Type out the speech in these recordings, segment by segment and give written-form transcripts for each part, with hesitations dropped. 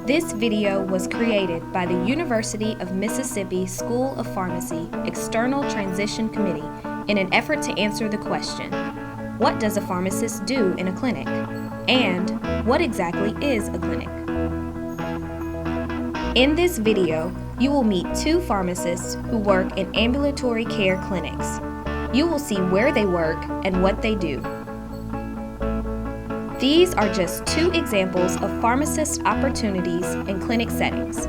This video was created by the University of Mississippi School of Pharmacy External Transition Committee in an effort to answer the question, what does a pharmacist do in a clinic? And what exactly is a clinic? In this video, you will meet two pharmacists who work in ambulatory care clinics. You will see where they work and what they do. These are just two examples of pharmacist opportunities in clinic settings.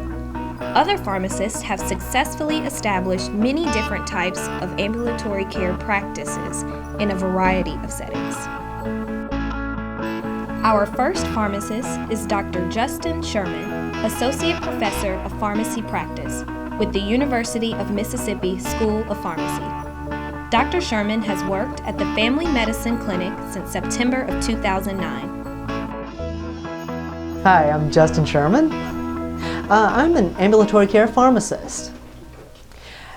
Other pharmacists have successfully established many different types of ambulatory care practices in a variety of settings. Our first pharmacist is Dr. Justin Sherman, Associate Professor of Pharmacy Practice with the University of Mississippi School of Pharmacy. Dr. Sherman has worked at the Family Medicine Clinic since September of 2009. Hi, I'm Justin Sherman. I'm an ambulatory care pharmacist.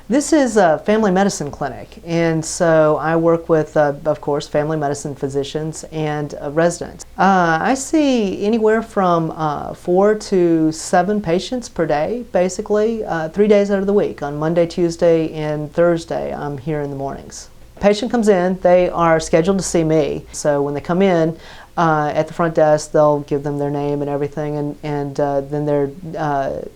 This is a family medicine clinic, and so I work with, of course, family medicine physicians and residents. I see anywhere from 4 to 7 patients per day, basically, 3 days out of the week. On Monday, Tuesday, and Thursday, I'm here in the mornings. Patient comes in, they are scheduled to see me. So when they come in, at the front desk, they'll give them their name and everything, and then they're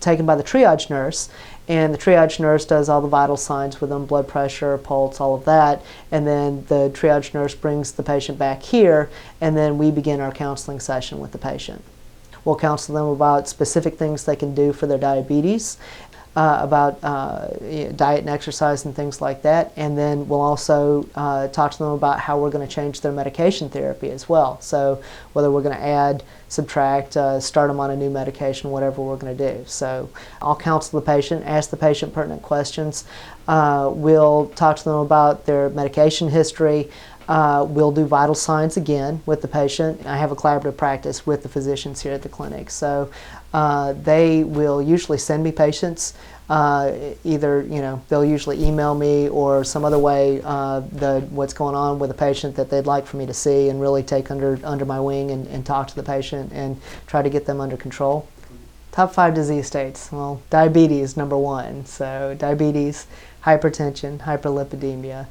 taken by the triage nurse. And the triage nurse does all the vital signs with them, blood pressure, pulse, all of that. And then the triage nurse brings the patient back here, and then we begin our counseling session with the patient. We'll counsel them about specific things they can do for their diabetes, about diet and exercise and things like that. And then we'll also talk to them about how we're going to change their medication therapy as well. So whether we're going to add, subtract, start them on a new medication, whatever we're going to do. So I'll counsel the patient, ask the patient pertinent questions. We'll talk to them about their medication history. We'll do vital signs again with the patient. I have a collaborative practice with the physicians here at the clinic. So they will usually send me patients. Either, they'll usually email me or some other way what's going on with the patient that they'd like for me to see and really take under my wing and talk to the patient and try to get them under control. Top 5 disease states. Well, diabetes, number 1. So diabetes, hypertension, hyperlipidemia.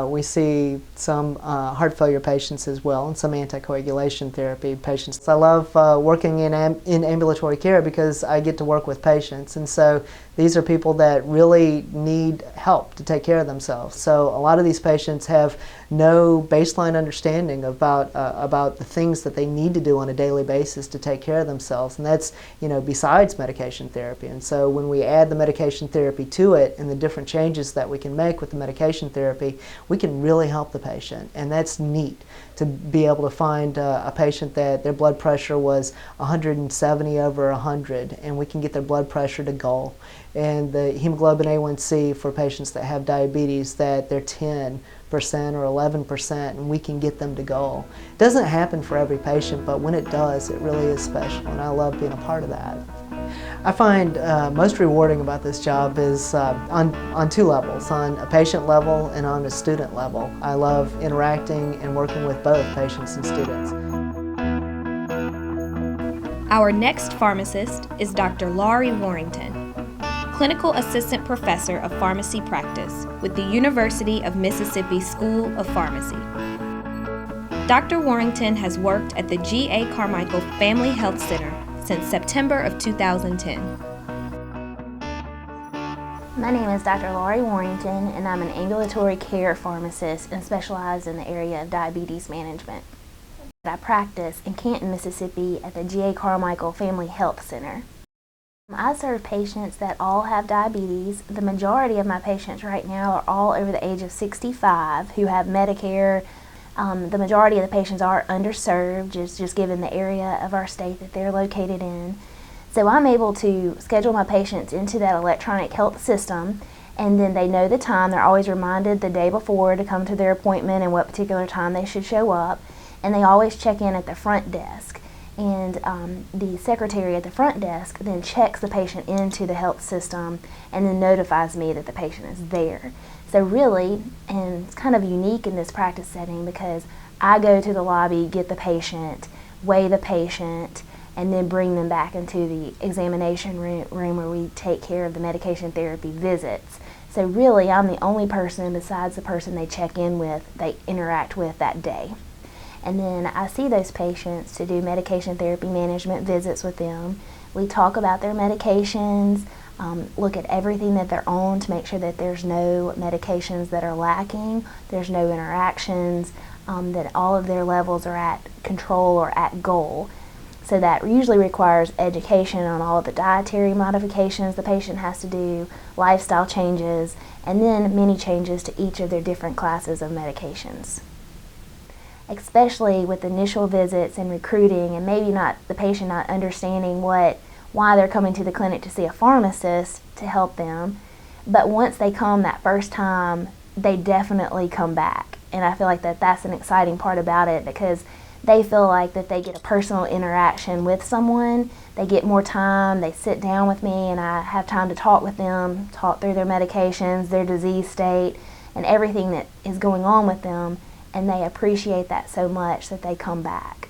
We see some heart failure patients as well, and some anticoagulation therapy patients. I love working in ambulatory care because I get to work with patients, and so these are people that really need help to take care of themselves. So a lot of these patients have no baseline understanding about the things that they need to do on a daily basis to take care of themselves, and that's besides medication therapy. And so when we add the medication therapy to it and the different changes that we can make with the medication therapy, we can really help the patient, and that's neat to be able to find a patient that their blood pressure was 170 over 100, and we can get their blood pressure to goal. And the hemoglobin A1C for patients that have diabetes, that they're 10% or 11%, and we can get them to goal. It doesn't happen for every patient, but when it does, it really is special, and I love being a part of that. I find most rewarding about this job is on 2 levels, on a patient level and on a student level. I love interacting and working with both patients and students. Our next pharmacist is Dr. Laurie Warrington, Clinical Assistant Professor of Pharmacy Practice with the University of Mississippi School of Pharmacy. Dr. Warrington has worked at the G.A. Carmichael Family Health Center since September of 2010. My name is Dr. Laurie Warrington, and I'm an ambulatory care pharmacist and specialize in the area of diabetes management. I practice in Canton, Mississippi at the G.A. Carmichael Family Health Center. I serve patients that all have diabetes. The majority of my patients right now are all over the age of 65 who have Medicare. The majority of the patients are underserved, just given the area of our state that they're located in. So I'm able to schedule my patients into that electronic health system, and then they know the time. They're always reminded the day before to come to their appointment and what particular time they should show up, and they always check in at the front desk. And the secretary at the front desk then checks the patient into the health system and then notifies me that the patient is there. So really, and it's kind of unique in this practice setting because I go to the lobby, get the patient, weigh the patient, and then bring them back into the examination room where we take care of the medication therapy visits. So really, I'm the only person besides the person they check in with, they interact with that day. And then I see those patients to do medication therapy management visits with them. We talk about their medications, look at everything that they're on to make sure that there's no medications that are lacking, there's no interactions, that all of their levels are at control or at goal. So that usually requires education on all of the dietary modifications the patient has to do, lifestyle changes, and then many changes to each of their different classes of medications. Especially with initial visits and recruiting, and maybe not the patient not understanding why they're coming to the clinic to see a pharmacist to help them. But once they come that first time, they definitely come back. And I feel like that's an exciting part about it, because they feel like that they get a personal interaction with someone. They get more time, they sit down with me, and I have time to talk with them, talk through their medications, their disease state, and everything that is going on with them, and they appreciate that so much that they come back.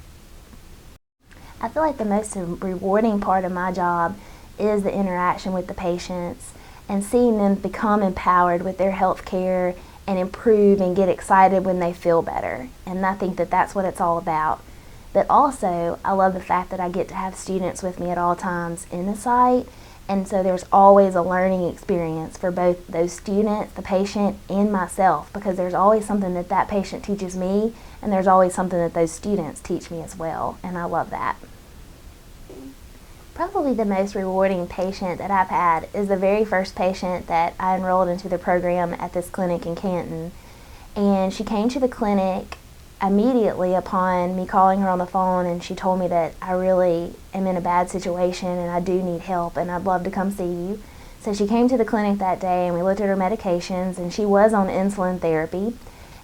I feel like the most rewarding part of my job is the interaction with the patients and seeing them become empowered with their health care and improve and get excited when they feel better. And I think that that's what it's all about. But also, I love the fact that I get to have students with me at all times in the site, and so there's always a learning experience for both those students, the patient, and myself, because there's always something that that patient teaches me, and there's always something that those students teach me as well, and I love that. Probably the most rewarding patient that I've had is the very first patient that I enrolled into the program at this clinic in Canton. And she came to the clinic immediately upon me calling her on the phone, and she told me that I really am in a bad situation and I do need help and I'd love to come see you. So she came to the clinic that day and we looked at her medications, and she was on insulin therapy,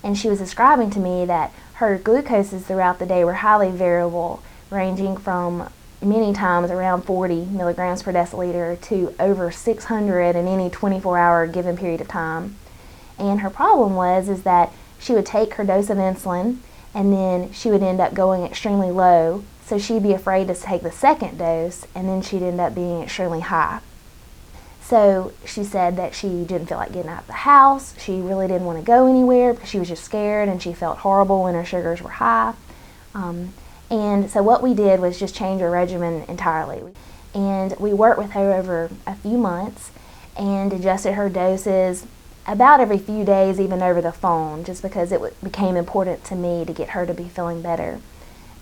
and she was describing to me that her glucoses throughout the day were highly variable, ranging from many times around 40 milligrams per deciliter to over 600 in any 24-hour given period of time. And her problem is that she would take her dose of insulin and then she would end up going extremely low, so she'd be afraid to take the second dose, and then she'd end up being extremely high. So she said that she didn't feel like getting out of the house, she really didn't want to go anywhere because she was just scared, and she felt horrible when her sugars were high. And so what we did was just change her regimen entirely. And we worked with her over a few months and adjusted her doses about every few days, even over the phone, just because it became important to me to get her to be feeling better.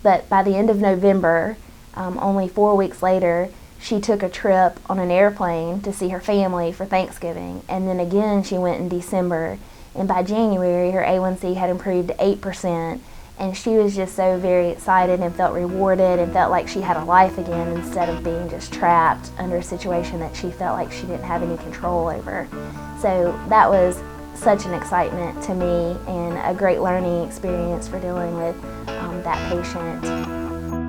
But by the end of November, only 4 weeks later, she took a trip on an airplane to see her family for Thanksgiving. And then again, she went in December. And by January, her A1C had improved to 8%. And she was just so very excited and felt rewarded and felt like she had a life again, instead of being just trapped under a situation that she felt like she didn't have any control over. So that was such an excitement to me and a great learning experience for dealing with that patient.